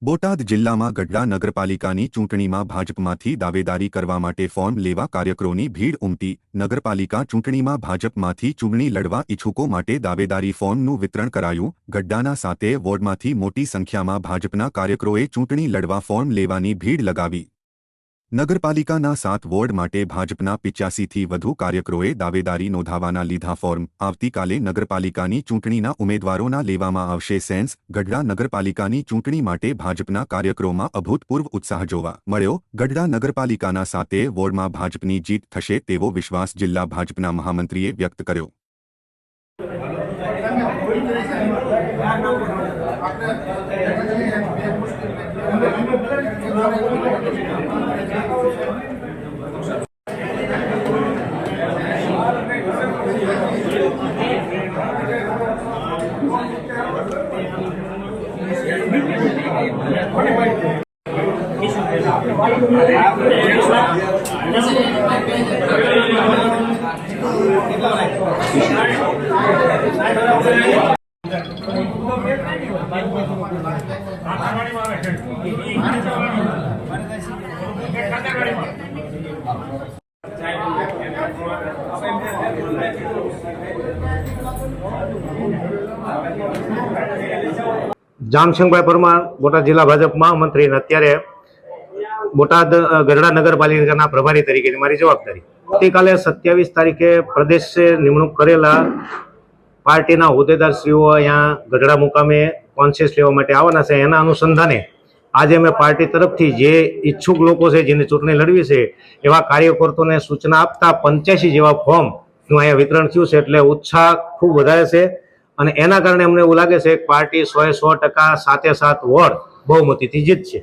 બોટાદ જિલ્લામાં ગઢડા નગરપાલિકાની ચૂંટણીમાં ભાજપમાંથી દાવેદારી કરવા માટે ફોર્મ લેવા કાર્યકરોની ભીડ ઉમટી। નગરપાલિકા ચૂંટણીમાં ભાજપમાંથી ચૂંટણી લડવા ઇચ્છુકો માટે દાવેદારી ફોર્મનું વિતરણ કરાયું। ગઢડાના 7 વોર્ડમાંથી મોટી સંખ્યામાં ભાજપના કાર્યકરોએ ચૂંટણી લડવા ફોર્મ લેવાની ભીડ લગાવી। નગરપાલિકાના 7 વોર્ડ માટે ભાજપના 85થી વધુ કાર્યકરોએ દાવેદારી નોંધાવવાના લીધા ફોર્મ। આવતીકાલે નગરપાલિકાની ચૂંટણીના ઉમેદવારોના લેવામાં આવશે સેન્સ। ગઢડા નગરપાલિકાની ચૂંટણી માટે ભાજપના કાર્યકરોમાં અભૂતપૂર્વ ઉત્સાહ જોવા મળ્યો। ગઢડા નગરપાલિકાના 7 વોર્ડમાં ભાજપની જીત થશે તેવો વિશ્વાસ જિલ્લા ભાજપના મહામંત્રીએ વ્યક્ત કર્યો। જામશંકભાઈ પરમાર બોટાદ જિલ્લા ભાજપ મહામંત્રી અને અત્યારે બોટાદ ગઢડા નગરપાલિકાના પ્રભારી તરીકેની મારી જવાબદારી। આવતીકાલે 27 તારીખે પ્રદેશે નિમણૂક કરેલા પાર્ટીના હોદ્દેદારશ્રીઓ અહીંયા ગઢડા મુકામે કોન્શિયસ લેવા માટે આવવાના છે। એના અનુસંધાને આજે અમે પાર્ટી તરફથી જે ઈચ્છુક લોકો છે જેને ચૂંટણી લડવી છે એવા કાર્યકર્તાઓને સૂચના આપતા 85 જેવા ફોર્મનું અહીંયા વિતરણ થયું છે। એટલે ઉત્સાહ ખૂબ વધારે છે અને એના કારણે અમને એવું લાગે છે કે પાર્ટી 100% 7 વોર્ડ બહુમતીથી જીતશે।